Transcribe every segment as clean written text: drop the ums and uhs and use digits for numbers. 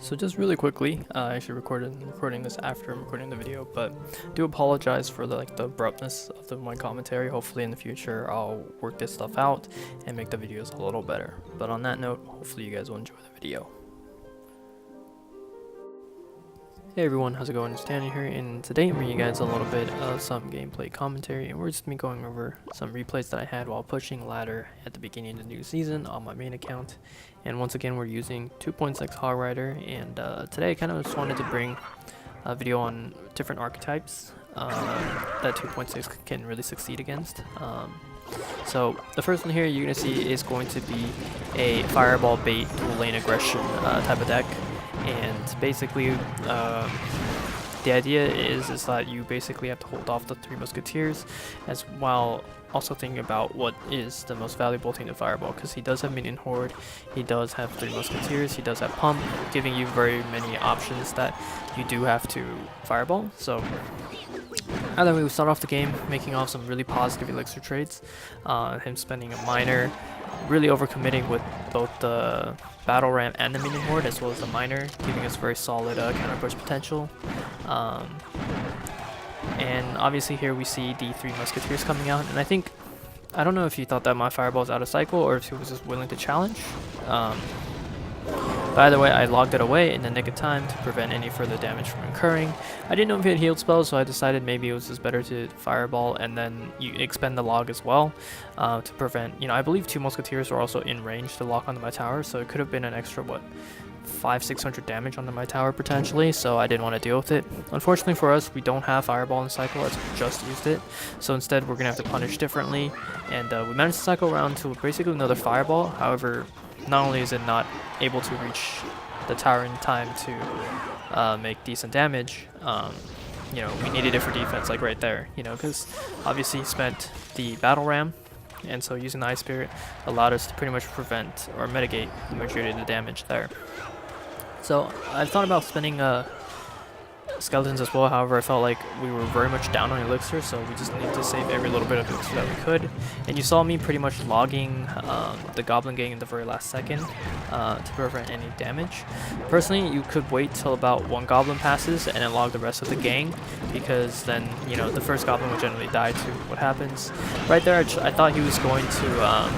So just really quickly, I actually recording this after I'm recording the video, but do apologize for the abruptness of my commentary. Hopefully in the future I'll work this stuff out and make the videos a little better. But on that note, hopefully you guys will enjoy the video. Hey everyone, how's it going? It's Danny here, and today I'm bringing you guys a little bit of some gameplay commentary, and we're just going to be going over some replays that I had while pushing ladder at the beginning of the new season on my main account. And once again, we're using 2.6 Hog Rider, and today I kind of just wanted to bring a video on different archetypes that 2.6 can really succeed against. So the first one here you're going to see is going to be a fireball bait dual lane aggression type of deck. And basically, the idea is that you basically have to hold off the 3 Musketeers, as while also thinking about what is the most valuable thing to Fireball, because he does have Minion Horde, he does have 3 Musketeers, he does have Pump, giving you very many options that you do have to Fireball. So either way, we start off the game making off some really positive elixir trades, him spending a miner, really overcommitting with both the battle ram and the minion horde, as well as the miner, giving us very solid counter push potential. And obviously here we see the 3 Musketeers coming out, and I don't know if you thought that my fireball was out of cycle or if he was just willing to challenge. But either way, I logged it away in the nick of time to prevent any further damage from occurring. I didn't know if he had healed spells, so I decided maybe it was just better to fireball and then you expend the log as well to prevent, I believe 2 Musketeers were also in range to lock onto my tower, so it could have been an extra, 500-600 damage onto my tower potentially, so I didn't want to deal with it. Unfortunately for us, we don't have fireball in cycle as we just used it, so instead we're going to have to punish differently, and we managed to cycle around to basically another fireball. However, not only is it not able to reach the tower in time to make decent damage, we needed it for defense, like right there, because obviously he spent the battle ram, and so using the Ice Spirit allowed us to pretty much prevent or mitigate the majority of the damage there. So I thought about spending skeletons as well. However, I felt like we were very much down on elixir, so we just needed to save every little bit of elixir that we could. And you saw me pretty much logging the goblin gang in the very last second to prevent any damage. Personally, you could wait till about 1 goblin passes and then log the rest of the gang, because then the first goblin will generally die to what happens. Right there, I thought he was going to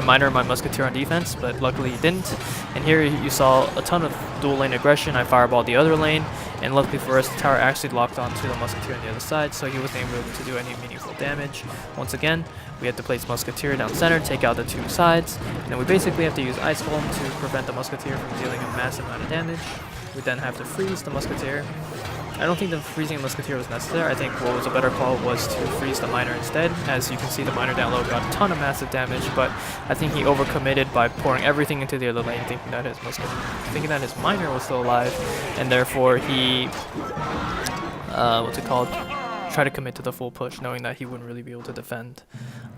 miner my musketeer on defense, but luckily he didn't. And here you saw a ton of dual lane aggression. I fireballed the other lane, and luckily for us, the tower actually locked onto the musketeer on the other side, so he wasn't able to do any meaningful damage. Once again, we had to place musketeer down center, take out the 2 sides, and then we basically have to use Ice Golem to prevent the musketeer from dealing a massive amount of damage. We then have to freeze the musketeer. I don't think the freezing the musketeer was necessary. I think what was a better call was to freeze the miner instead. As you can see, the miner down low got a ton of massive damage, but I think he overcommitted by pouring everything into the other lane, thinking that his miner was still alive, and therefore he tried to commit to the full push, knowing that he wouldn't really be able to defend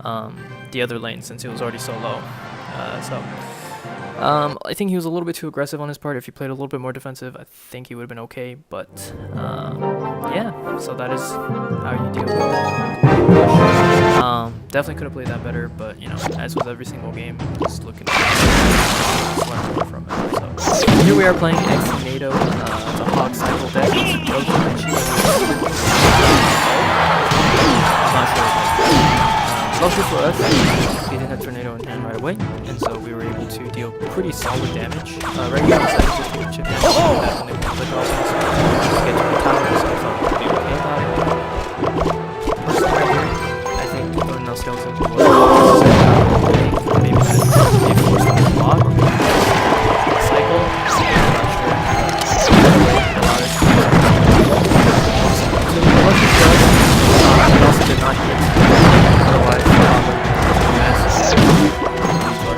the other lane since it was already so low. I think he was a little bit too aggressive on his part. If he played a little bit more defensive, I think he would have been okay, but yeah, so that is how you deal with it. Definitely could have played that better, but as with every single game, just looking at learn from it. So here we are playing X-NATO. It's a Hog Cycle deck. It's not sure. Luckily for us, he didn't have Tornado in hand right away, and so we were able to deal pretty solid damage. Right here, we decided just to chip in that when they click off, so get to the tower, so I thought we would be okay about it. Personally, right here, I think throwing those skeletons was necessary. Maybe they forced them to block, or maybe cycle. I'm not sure. Allowed us to use it. So lucky for us, we also did not hit. Otherwise,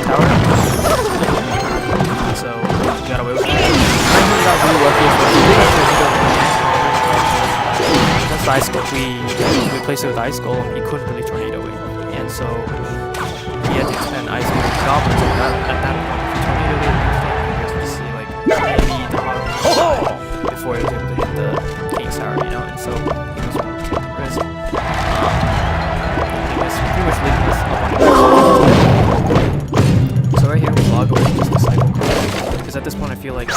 tower. So we got away with it. I think we got really lucky as well. That's Ice Golem. We placed it with Ice Golem. He couldn't really tornado it, and so he had to expend Ice Golem goblins. At that point, if he tornadoed it, you could see maybe the hog before he was able to hit the King's Tower, and so he was willing to take the risk. Pretty much leaving us up on the so right here we log away just the cycle, because at this this point I feel like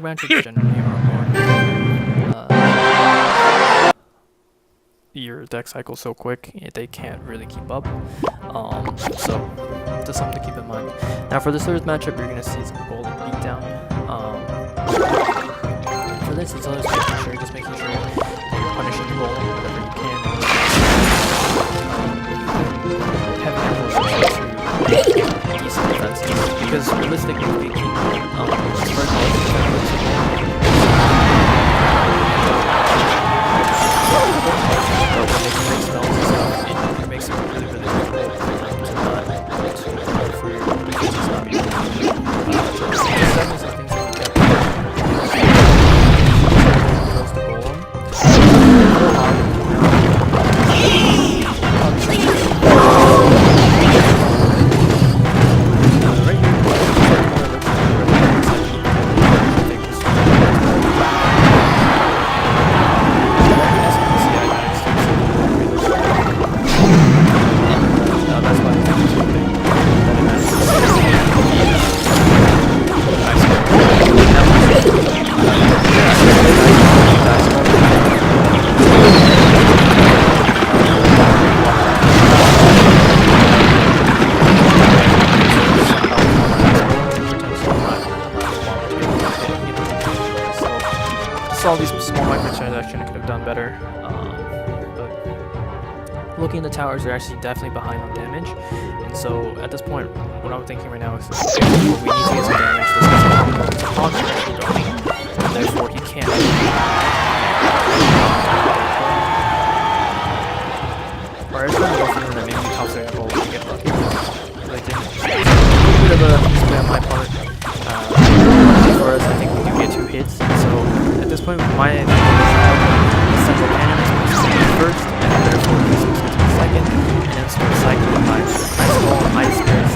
roughly your deck cycle so quick they can't really keep up, so just something to keep in mind. Now for this third matchup you're going to see some golden beatdown. For this it's always making sure that you're punishing the golem whatever you can, having decent defenses, because realistically speaking it makes it really difficult for them to not for your because it's not being all these small microtransactions I could have done better, but looking at the towers, they're actually definitely behind on damage, and so at this point, what I'm thinking right now is okay, we need to get some damage. This is Hog actually going, and therefore he can't. Or I was kind of feeling that maybe House Apple will get lucky, but I didn't. A bit of a misplay on my part. For us, I think we do get 2 hits, so at this point, my central cannon is going to first, and therefore this is going to be second, and then start cycling my small ice spirits.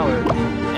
power,